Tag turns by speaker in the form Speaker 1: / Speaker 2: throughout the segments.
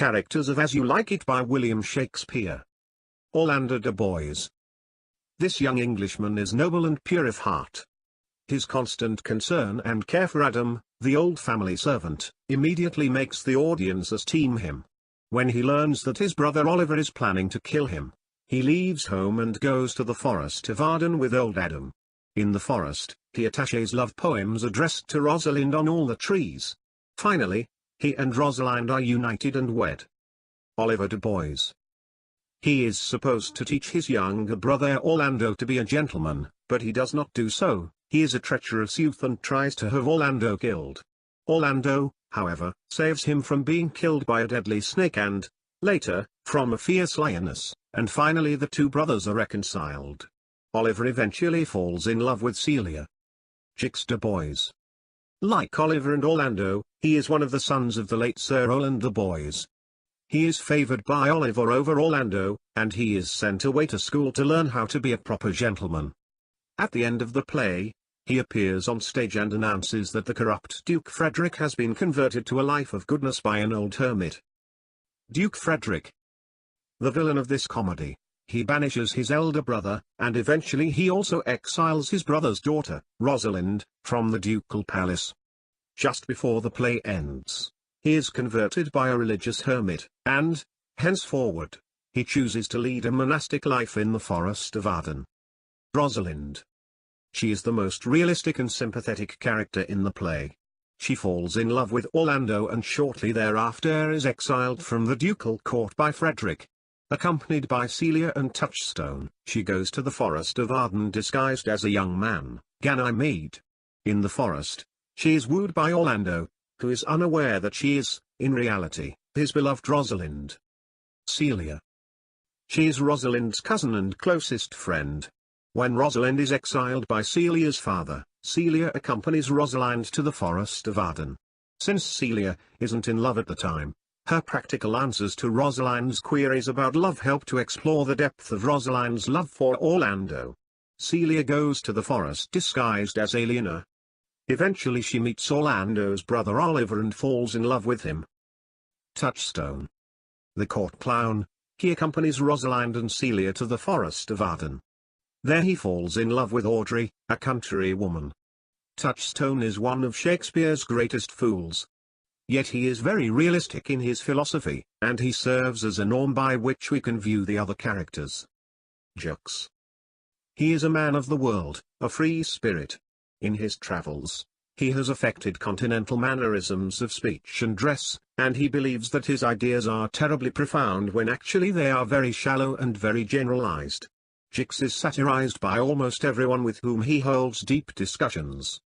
Speaker 1: Characters of As You Like It by William Shakespeare. Orlando du Bois. This young Englishman is noble and pure of heart. His constant concern and care for Adam, the old family servant, immediately makes the audience esteem him. When he learns that his brother Oliver is planning to kill him, he leaves home and goes to the forest of Arden with old Adam. In the forest, he attaches love poems addressed to Rosalind on all the trees. Finally, he and Rosalind are united and wed. Oliver du Bois. He is supposed to teach his younger brother Orlando to be a gentleman, but he does not do so. He is a treacherous youth and tries to have Orlando killed. Orlando, however, saves him from being killed by a deadly snake and, later, from a fierce lioness, and finally the two brothers are reconciled. Oliver eventually falls in love with Celia. Jacques du Bois. Like Oliver and Orlando, he is one of the sons of the late Sir Roland du Bois. He is favored by Oliver over Orlando, and he is sent away to school to learn how to be a proper gentleman. At the end of the play, he appears on stage and announces that the corrupt Duke Frederick has been converted to a life of goodness by an old hermit. Duke Frederick. The villain of this comedy. He banishes his elder brother, and eventually he also exiles his brother's daughter, Rosalind, from the ducal palace. Just before the play ends, he is converted by a religious hermit, and, henceforward, he chooses to lead a monastic life in the forest of Arden. Rosalind. She is the most realistic and sympathetic character in the play. She falls in love with Orlando and shortly thereafter is exiled from the ducal court by Frederick. Accompanied by Celia and Touchstone, she goes to the forest of Arden disguised as a young man, Ganymede. In the forest, she is wooed by Orlando, who is unaware that she is, in reality, his beloved Rosalind. Celia. She is Rosalind's cousin and closest friend. When Rosalind is exiled by Celia's father, Celia accompanies Rosalind to the forest of Arden. Since Celia isn't in love at the time, her practical answers to Rosalind's queries about love help to explore the depth of Rosalind's love for Orlando. Celia goes to the forest disguised as Eleanor. Eventually she meets Orlando's brother Oliver and falls in love with him. Touchstone. The court clown, he accompanies Rosalind and Celia to the forest of Arden. There he falls in love with Audrey, a country woman. Touchstone is one of Shakespeare's greatest fools. Yet he is very realistic in his philosophy, and he serves as a norm by which we can view the other characters. Jacques. He is a man of the world, a free spirit. In his travels, he has affected continental mannerisms of speech and dress, and he believes that his ideas are terribly profound when actually they are very shallow and very generalized. Jacques is satirized by almost everyone with whom he holds deep discussions.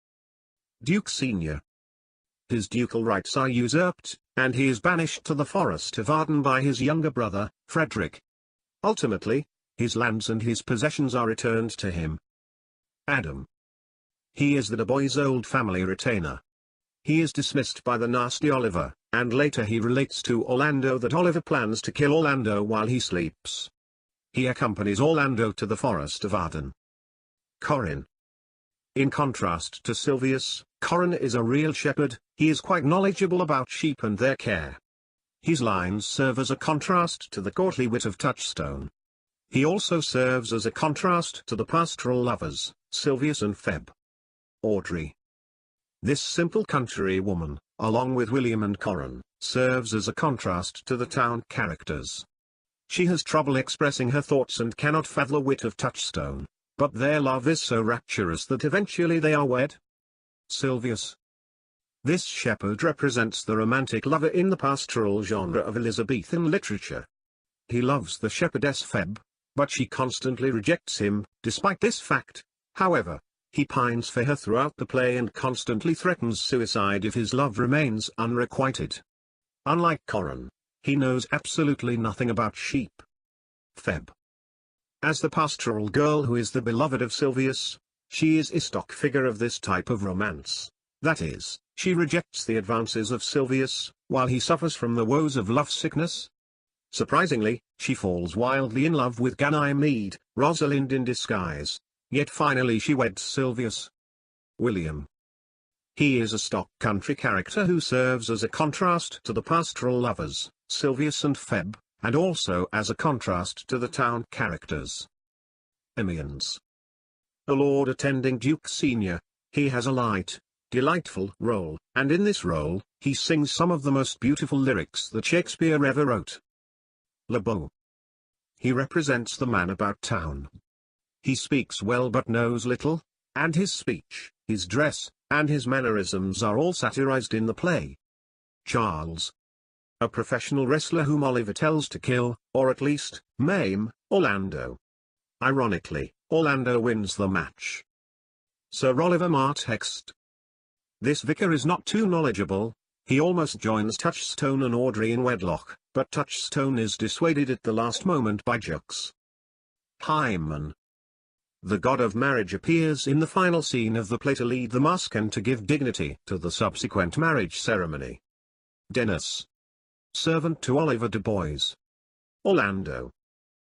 Speaker 1: Duke Senior. His ducal rights are usurped, and he is banished to the forest of Arden by his younger brother, Frederick. Ultimately, his lands and his possessions are returned to him. Adam. He is the Du Bois' old family retainer. He is dismissed by the nasty Oliver, and later he relates to Orlando that Oliver plans to kill Orlando while he sleeps. He accompanies Orlando to the forest of Arden. Corin. In contrast to Silvius, Corin is a real shepherd. He is quite knowledgeable about sheep and their care. His lines serve as a contrast to the courtly wit of Touchstone. He also serves as a contrast to the pastoral lovers, Silvius and Feb. Audrey. This simple country woman, along with William and Corin, serves as a contrast to the town characters. She has trouble expressing her thoughts and cannot fathom the wit of Touchstone, but their love is so rapturous that eventually they are wed. Silvius. This shepherd represents the romantic lover in the pastoral genre of Elizabethan literature. He loves the shepherdess Feb, but she constantly rejects him. Despite this fact, however, he pines for her throughout the play and constantly threatens suicide if his love remains unrequited. Unlike Corin, he knows absolutely nothing about sheep. Feb. As the pastoral girl who is the beloved of Silvius, she is a stock figure of this type of romance. That is, she rejects the advances of Silvius, while he suffers from the woes of lovesickness. Surprisingly, she falls wildly in love with Ganymede, Rosalind in disguise, yet finally she weds Silvius. William. He is a stock country character who serves as a contrast to the pastoral lovers, Silvius and Feb, and also as a contrast to the town characters. Amiens. A lord attending Duke Senior, he has a light, delightful role, and in this role, he sings some of the most beautiful lyrics that Shakespeare ever wrote. Le Beau. He represents the man about town. He speaks well but knows little, and his speech, his dress, and his mannerisms are all satirized in the play. Charles. A professional wrestler whom Oliver tells to kill, or at least, maim, Orlando. Ironically, Orlando wins the match. Sir Oliver Martext. This vicar is not too knowledgeable, he almost joins Touchstone and Audrey in wedlock, but Touchstone is dissuaded at the last moment by Jux. Hymen. The god of marriage appears in the final scene of the play to lead the masque and to give dignity to the subsequent marriage ceremony. Dennis. Servant to Oliver de Boys. Orlando.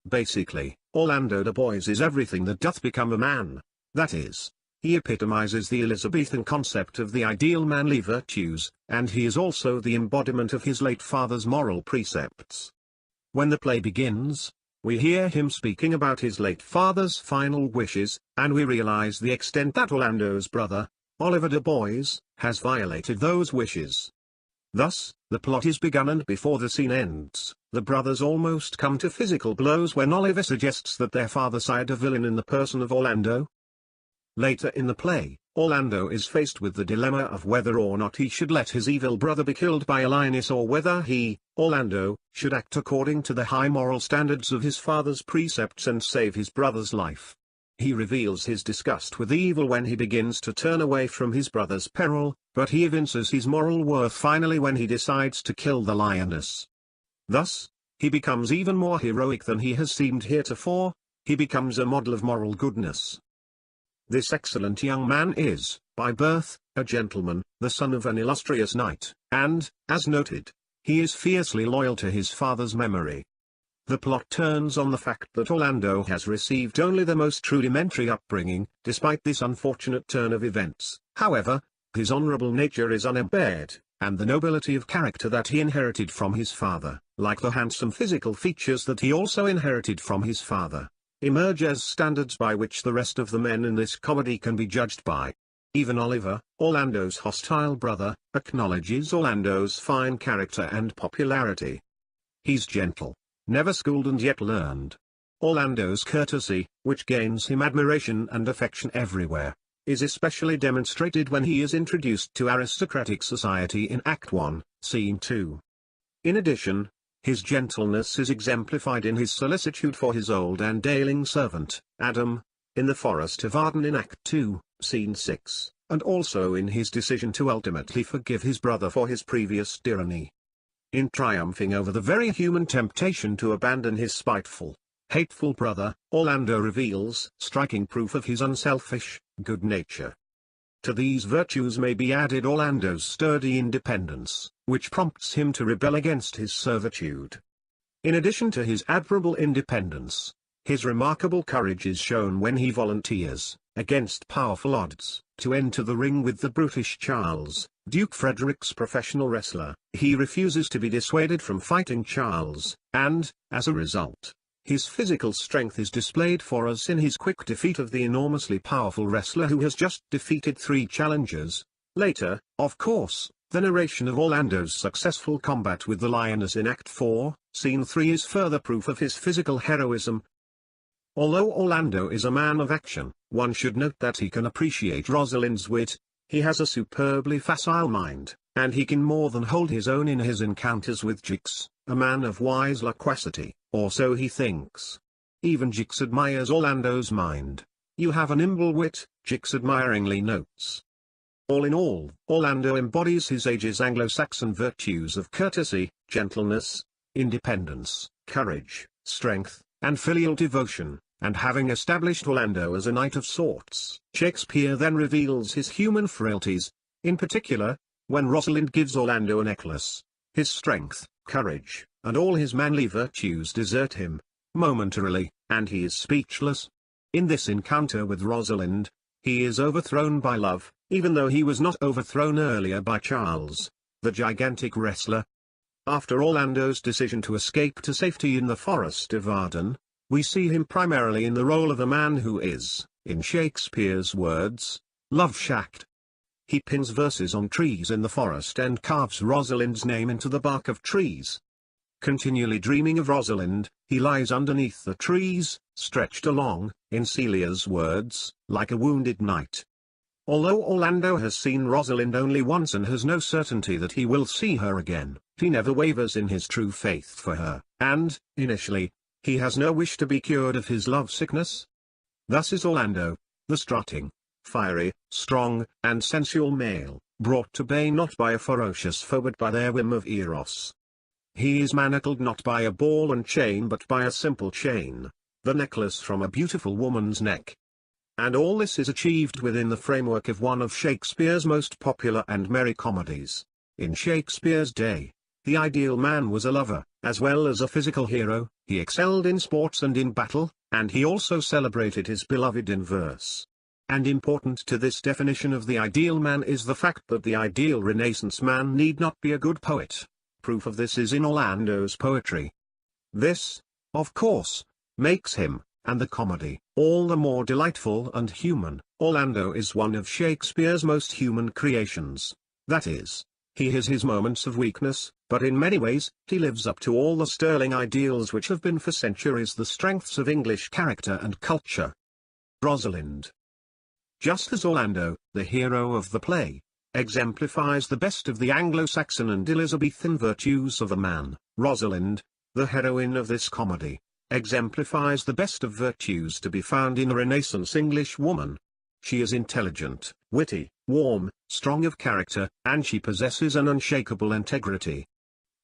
Speaker 1: Basically, Orlando de Boys is everything that doth become a man, that is, he epitomizes the Elizabethan concept of the ideal manly virtues, and he is also the embodiment of his late father's moral precepts. When the play begins, we hear him speaking about his late father's final wishes, and we realize the extent that Orlando's brother, Oliver de Boys, has violated those wishes. Thus, the plot is begun and before the scene ends, the brothers almost come to physical blows when Oliver suggests that their father sired a villain in the person of Orlando. Later in the play, Orlando is faced with the dilemma of whether or not he should let his evil brother be killed by a lioness or whether he, Orlando, should act according to the high moral standards of his father's precepts and save his brother's life. He reveals his disgust with evil when he begins to turn away from his brother's peril, but he evinces his moral worth finally when he decides to kill the lioness. Thus, he becomes even more heroic than he has seemed heretofore, he becomes a model of moral goodness. This excellent young man is, by birth, a gentleman, the son of an illustrious knight, and, as noted, he is fiercely loyal to his father's memory. The plot turns on the fact that Orlando has received only the most rudimentary upbringing, despite this unfortunate turn of events. However, his honorable nature is unimpaired, and the nobility of character that he inherited from his father, like the handsome physical features that he also inherited from his father, emerge as standards by which the rest of the men in this comedy can be judged by. Even Oliver, Orlando's hostile brother, acknowledges Orlando's fine character and popularity. He's gentle, never schooled and yet learned. Orlando's courtesy, which gains him admiration and affection everywhere, is especially demonstrated when he is introduced to aristocratic society in Act 1, Scene 2. In addition, his gentleness is exemplified in his solicitude for his old and ailing servant, Adam, in the Forest of Arden in Act 2, Scene 6, and also in his decision to ultimately forgive his brother for his previous tyranny. In triumphing over the very human temptation to abandon his spiteful, hateful brother, Orlando reveals striking proof of his unselfish, good nature. To these virtues may be added Orlando's sturdy independence, which prompts him to rebel against his servitude. In addition to his admirable independence, his remarkable courage is shown when he volunteers, against powerful odds, to enter the ring with the brutish Charles, Duke Frederick's professional wrestler. He refuses to be dissuaded from fighting Charles, and, as a result, his physical strength is displayed for us in his quick defeat of the enormously powerful wrestler who has just defeated 3 challengers. Later, of course, the narration of Orlando's successful combat with the lioness in Act 4, Scene 3 is further proof of his physical heroism. Although Orlando is a man of action, one should note that he can appreciate Rosalind's wit, he has a superbly facile mind, and he can more than hold his own in his encounters with Jix, a man of wise loquacity, or so he thinks. Even Jix admires Orlando's mind. "You have a nimble wit," Jix admiringly notes. All in all, Orlando embodies his age's Anglo-Saxon virtues of courtesy, gentleness, independence, courage, strength, and filial devotion, and having established Orlando as a knight of sorts, Shakespeare then reveals his human frailties, in particular, when Rosalind gives Orlando a necklace. His strength, courage, and all his manly virtues desert him, momentarily, and he is speechless. In this encounter with Rosalind, he is overthrown by love, even though he was not overthrown earlier by Charles, the gigantic wrestler. After Orlando's decision to escape to safety in the forest of Arden, we see him primarily in the role of a man who is, in Shakespeare's words, love-shacked. He pins verses on trees in the forest and carves Rosalind's name into the bark of trees. Continually dreaming of Rosalind, he lies underneath the trees, stretched along, in Celia's words, like a wounded knight. Although Orlando has seen Rosalind only once and has no certainty that he will see her again, he never wavers in his true faith for her, and, initially, he has no wish to be cured of his love-sickness. Thus is Orlando, the strutting, fiery, strong, and sensual male, brought to bay not by a ferocious foe but by their whim of Eros. He is manacled not by a ball and chain but by a simple chain, the necklace from a beautiful woman's neck. And all this is achieved within the framework of one of Shakespeare's most popular and merry comedies. In Shakespeare's day, the ideal man was a lover, as well as a physical hero. He excelled in sports and in battle, and he also celebrated his beloved in verse. And important to this definition of the ideal man is the fact that the ideal Renaissance man need not be a good poet. Proof of this is in Orlando's poetry. This, of course, makes him, and the comedy, all the more delightful and human. Orlando is one of Shakespeare's most human creations. That is, he has his moments of weakness, but in many ways, he lives up to all the sterling ideals which have been for centuries the strengths of English character and culture. Rosalind. Just as Orlando, the hero of the play, exemplifies the best of the Anglo-Saxon and Elizabethan virtues of a man, Rosalind, the heroine of this comedy, exemplifies the best of virtues to be found in a Renaissance English woman. She is intelligent, witty, warm, strong of character, and she possesses an unshakable integrity.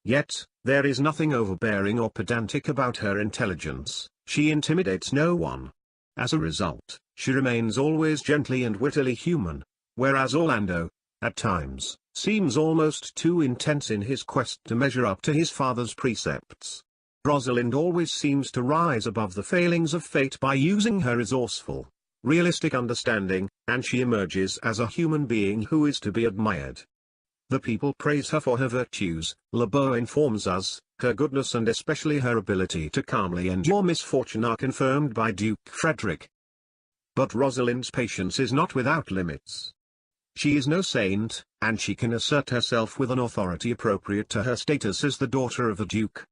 Speaker 1: Yet, there is nothing overbearing or pedantic about her intelligence. She intimidates no one. As a result, she remains always gently and wittily human, whereas Orlando, at times, seems almost too intense in his quest to measure up to his father's precepts. Rosalind always seems to rise above the failings of fate by using her resourceful, realistic understanding, and she emerges as a human being who is to be admired. The people praise her for her virtues, Lebeau informs us, her goodness and especially her ability to calmly endure misfortune are confirmed by Duke Frederick. But Rosalind's patience is not without limits. She is no saint, and she can assert herself with an authority appropriate to her status as the daughter of a duke.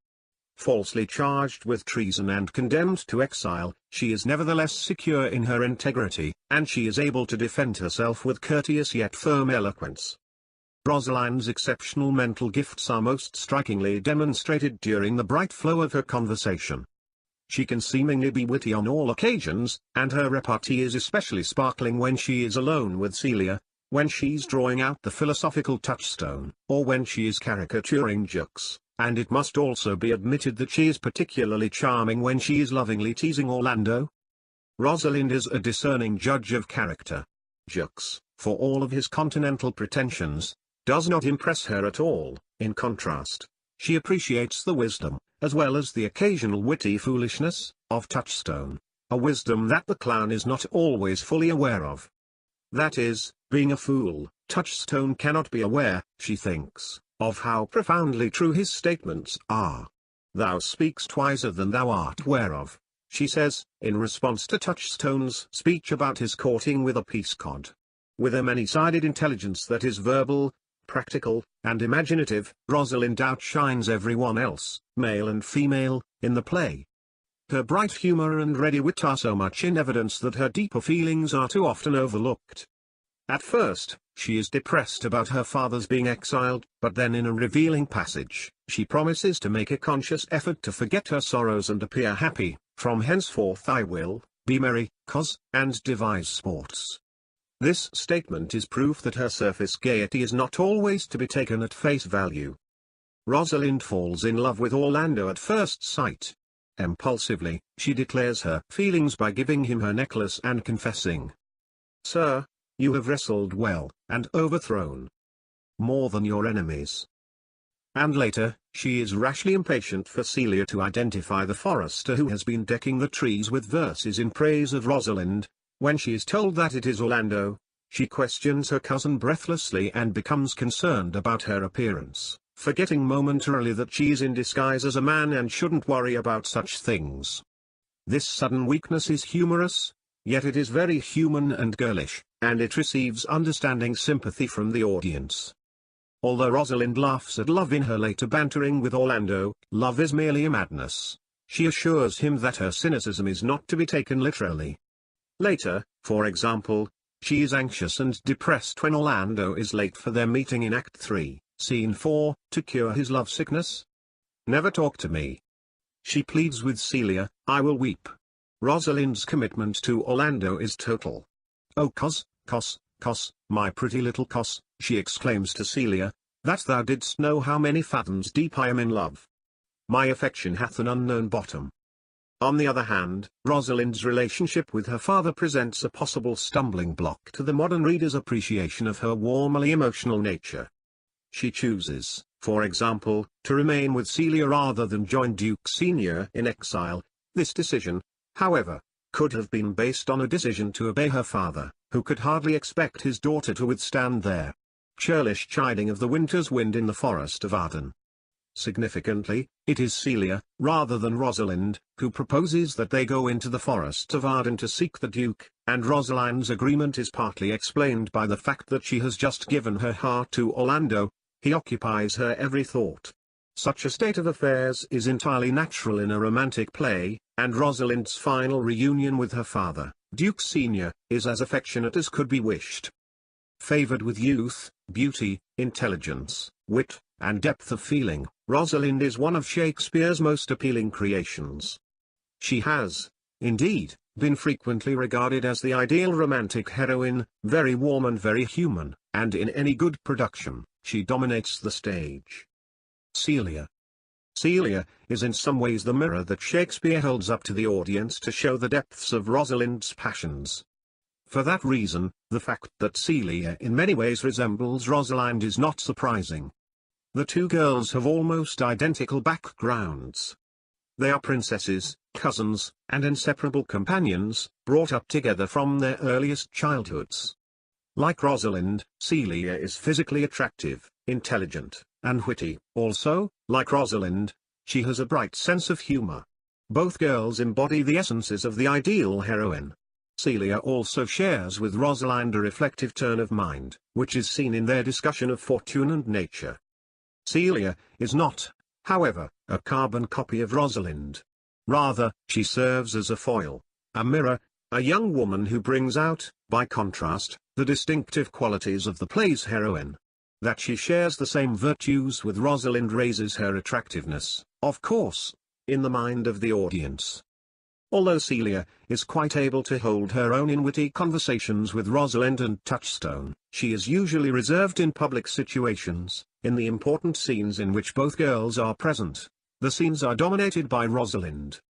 Speaker 1: Falsely charged with treason and condemned to exile, she is nevertheless secure in her integrity, and she is able to defend herself with courteous yet firm eloquence. Rosalind's exceptional mental gifts are most strikingly demonstrated during the bright flow of her conversation. She can seemingly be witty on all occasions, and her repartee is especially sparkling when she is alone with Celia, when she's drawing out the philosophical touchstone, or when she is caricaturing Jux, and it must also be admitted that she is particularly charming when she is lovingly teasing Orlando. Rosalind is a discerning judge of character. Jux, for all of his continental pretensions, does not impress her at all. In contrast, she appreciates the wisdom, as well as the occasional witty foolishness, of Touchstone, a wisdom that the clown is not always fully aware of. That is, being a fool, Touchstone cannot be aware, she thinks, of how profoundly true his statements are. "Thou speakst wiser than thou art whereof," she says, in response to Touchstone's speech about his courting with a peascod. With a many-sided intelligence that is verbal, practical, and imaginative, Rosalind outshines everyone else, male and female, in the play. Her bright humor and ready wit are so much in evidence that her deeper feelings are too often overlooked. At first, she is depressed about her father's being exiled, but then in a revealing passage, she promises to make a conscious effort to forget her sorrows and appear happy. "From henceforth I will be merry, and devise sports." This statement is proof that her surface gaiety is not always to be taken at face value. Rosalind falls in love with Orlando at first sight. Impulsively, she declares her feelings by giving him her necklace and confessing, "Sir, you have wrestled well, and overthrown more than your enemies." And later, she is rashly impatient for Celia to identify the forester who has been decking the trees with verses in praise of Rosalind. When she is told that it is Orlando, she questions her cousin breathlessly and becomes concerned about her appearance. forgetting momentarily that she is in disguise as a man and shouldn't worry about such things. This sudden weakness is humorous, yet it is very human and girlish, and it receives understanding sympathy from the audience. Although Rosalind laughs at love in her later bantering with Orlando, love is merely a madness. She assures him that her cynicism is not to be taken literally. Later, for example, she is anxious and depressed when Orlando is late for their meeting in Act 3, Scene 4, to cure his lovesickness. "Never talk to me," she pleads with Celia, "I will weep." Rosalind's commitment to Orlando is total. "Oh cos, my pretty little cos," she exclaims to Celia, "that thou didst know how many fathoms deep I am in love. My affection hath an unknown bottom." On the other hand, Rosalind's relationship with her father presents a possible stumbling block to the modern reader's appreciation of her warmly emotional nature. She chooses, for example, to remain with Celia rather than join Duke Senior in exile. This decision, however, could have been based on a decision to obey her father, who could hardly expect his daughter to withstand their churlish chiding of the winter's wind in the forest of Arden. Significantly, it is Celia, rather than Rosalind, who proposes that they go into the forests of Arden to seek the Duke, and Rosalind's agreement is partly explained by the fact that she has just given her heart to Orlando. He occupies her every thought. Such a state of affairs is entirely natural in a romantic play, and Rosalind's final reunion with her father, Duke Senior, is as affectionate as could be wished. Favored with youth, beauty, intelligence, wit, and depth of feeling, Rosalind is one of Shakespeare's most appealing creations. She has, indeed, been frequently regarded as the ideal romantic heroine, very warm and very human, and in any good production, she dominates the stage. Celia. Celia is in some ways the mirror that Shakespeare holds up to the audience to show the depths of Rosalind's passions. For that reason, the fact that Celia in many ways resembles Rosalind is not surprising. The two girls have almost identical backgrounds. They are princesses, cousins, and inseparable companions, brought up together from their earliest childhoods. Like Rosalind, Celia is physically attractive, intelligent, and witty. Also, like Rosalind, she has a bright sense of humor. Both girls embody the essences of the ideal heroine. Celia also shares with Rosalind a reflective turn of mind, which is seen in their discussion of fortune and nature. Celia is not, however, a carbon copy of Rosalind. Rather, she serves as a foil, a mirror, a young woman who brings out, by contrast, the distinctive qualities of the play's heroine. That she shares the same virtues with Rosalind raises her attractiveness, of course, in the mind of the audience. Although Celia is quite able to hold her own in witty conversations with Rosalind and Touchstone, she is usually reserved in public situations. In the important scenes in which both girls are present, the scenes are dominated by Rosalind.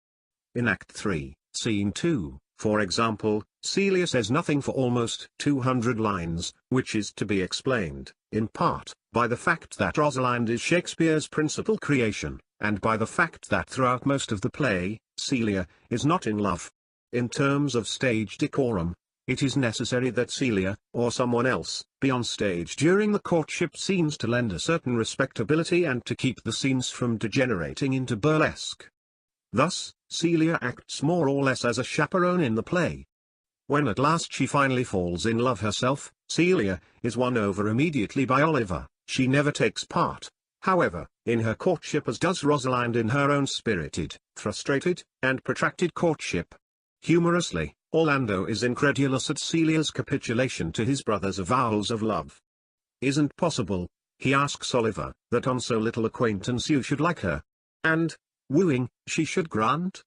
Speaker 1: In Act 3, Scene 2, for example, Celia says nothing for almost 200 lines, which is to be explained, in part, by the fact that Rosalind is Shakespeare's principal creation, and by the fact that throughout most of the play, Celia is not in love. In terms of stage decorum, it is necessary that Celia, or someone else, be on stage during the courtship scenes to lend a certain respectability and to keep the scenes from degenerating into burlesque. Thus, Celia acts more or less as a chaperone in the play. When at last she finally falls in love herself, Celia is won over immediately by Oliver. She never takes part, however, in her courtship as does Rosalind in her own spirited, frustrated, and protracted courtship. Humorously, Orlando is incredulous at Celia's capitulation to his brother's avowals of love. "Isn't possible," he asks Oliver, "that on so little acquaintance you should like her? And, wooing, she should grant?"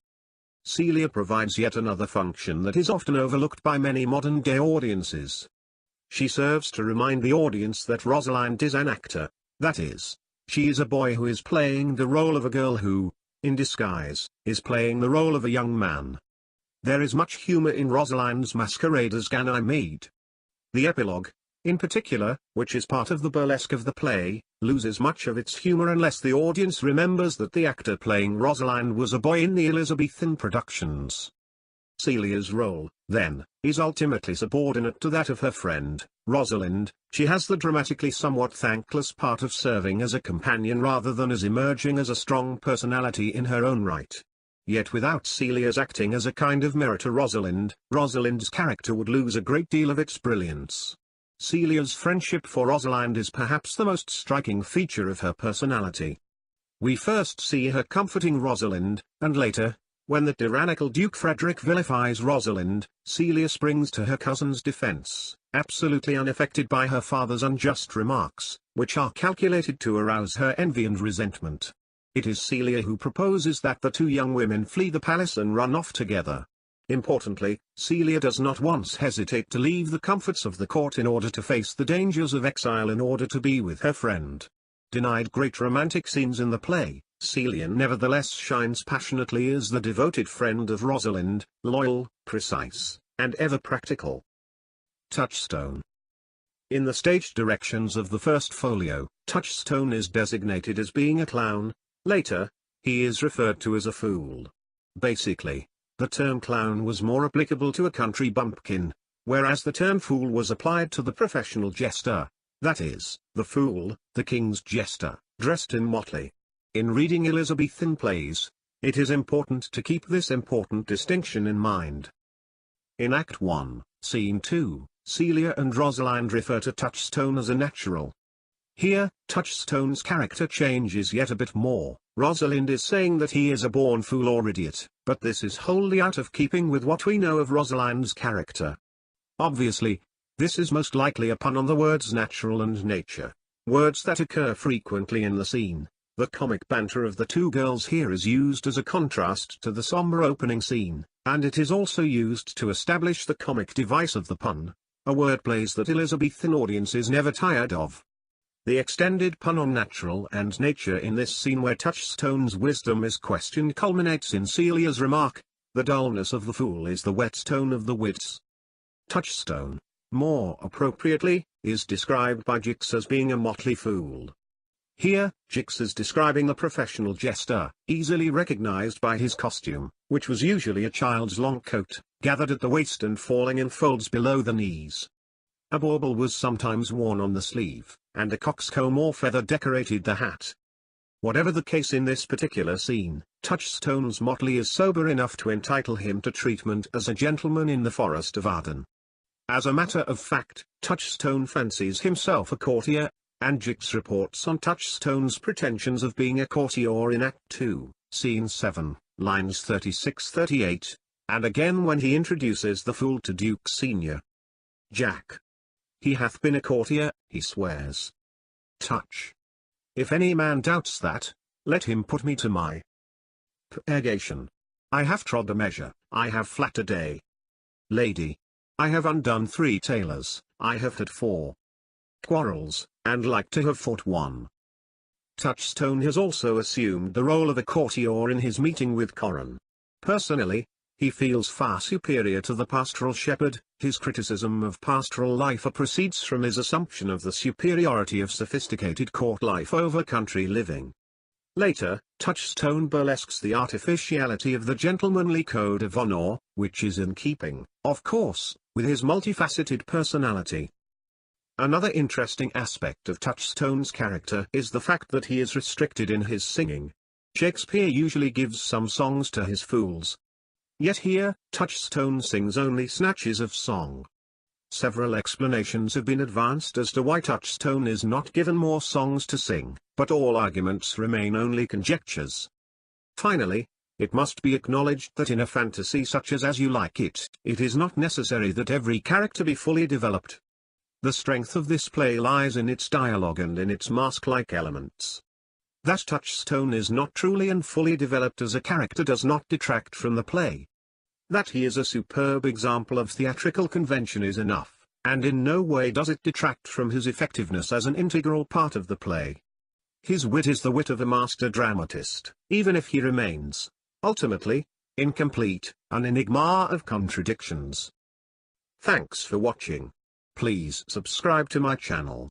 Speaker 1: Celia provides yet another function that is often overlooked by many modern-day audiences. She serves to remind the audience that Rosalind is an actor, that is, she is a boy who is playing the role of a girl who, in disguise, is playing the role of a young man. There is much humor in Rosalind's masquerade as Ganymede. The epilogue, in particular, which is part of the burlesque of the play, loses much of its humor unless the audience remembers that the actor playing Rosalind was a boy in the Elizabethan productions. Celia's role, then, is ultimately subordinate to that of her friend, Rosalind. She has the dramatically somewhat thankless part of serving as a companion rather than as emerging as a strong personality in her own right. Yet without Celia's acting as a kind of mirror to Rosalind, Rosalind's character would lose a great deal of its brilliance. Celia's friendship for Rosalind is perhaps the most striking feature of her personality. We first see her comforting Rosalind, and later, when the tyrannical Duke Frederick vilifies Rosalind, Celia springs to her cousin's defense, absolutely unaffected by her father's unjust remarks, which are calculated to arouse her envy and resentment. It is Celia who proposes that the two young women flee the palace and run off together. Importantly, Celia does not once hesitate to leave the comforts of the court in order to face the dangers of exile in order to be with her friend. Denied great romantic scenes in the play, Celia nevertheless shines passionately as the devoted friend of Rosalind, loyal, precise, and ever practical. Touchstone. In the stage directions of the first folio, Touchstone is designated as being a clown. Later, he is referred to as a fool. Basically, the term clown was more applicable to a country bumpkin, whereas the term fool was applied to the professional jester, that is, the fool, the king's jester, dressed in motley. In reading Elizabethan plays, it is important to keep this important distinction in mind. In Act 1, Scene 2, Celia and Rosalind refer to Touchstone as a natural. Here, Touchstone's character changes yet a bit more. Rosalind is saying that he is a born fool or idiot, but this is wholly out of keeping with what we know of Rosalind's character. Obviously, this is most likely a pun on the words natural and nature, words that occur frequently in the scene. The comic banter of the two girls here is used as a contrast to the somber opening scene, and it is also used to establish the comic device of the pun, a wordplays that Elizabethan audiences never tired of. The extended pun on natural and nature in this scene where Touchstone's wisdom is questioned culminates in Celia's remark, "The dullness of the fool is the whetstone of the wits." Touchstone, more appropriately, is described by Jix as being a motley fool. Here, Jix is describing the professional jester, easily recognized by his costume, which was usually a child's long coat, gathered at the waist and falling in folds below the knees. A bauble was sometimes worn on the sleeve, and a coxcomb or feather decorated the hat. Whatever the case in this particular scene, Touchstone's motley is sober enough to entitle him to treatment as a gentleman in the Forest of Arden. As a matter of fact, Touchstone fancies himself a courtier, and Jix reports on Touchstone's pretensions of being a courtier in Act 2, Scene 7, lines 36-38, and again when he introduces the fool to Duke Senior. Jack. He hath been a courtier, he swears. Touch. If any man doubts that, let him put me to my purgation. I have trod a measure, I have flattered a lady. I have undone 3 tailors, I have had 4 quarrels, and like to have fought 1. Touchstone has also assumed the role of a courtier in his meeting with Corin. Personally, he feels far superior to the pastoral shepherd. His criticism of pastoral life proceeds from his assumption of the superiority of sophisticated court life over country living. Later, Touchstone burlesques the artificiality of the gentlemanly code of honor, which is in keeping, of course, with his multifaceted personality. Another interesting aspect of Touchstone's character is the fact that he is restricted in his singing. Shakespeare usually gives some songs to his fools. Yet here, Touchstone sings only snatches of song. Several explanations have been advanced as to why Touchstone is not given more songs to sing, but all arguments remain only conjectures. Finally, it must be acknowledged that in a fantasy such as You Like It, it is not necessary that every character be fully developed. The strength of this play lies in its dialogue and in its mask-like elements. That Touchstone is not truly and fully developed as a character does not detract from the play. That he is a superb example of theatrical convention is enough, and in no way does it detract from his effectiveness as an integral part of the play. His wit is the wit of a master dramatist, even if he remains, ultimately, incomplete, an enigma of contradictions. Thanks for watching. Please subscribe to my channel.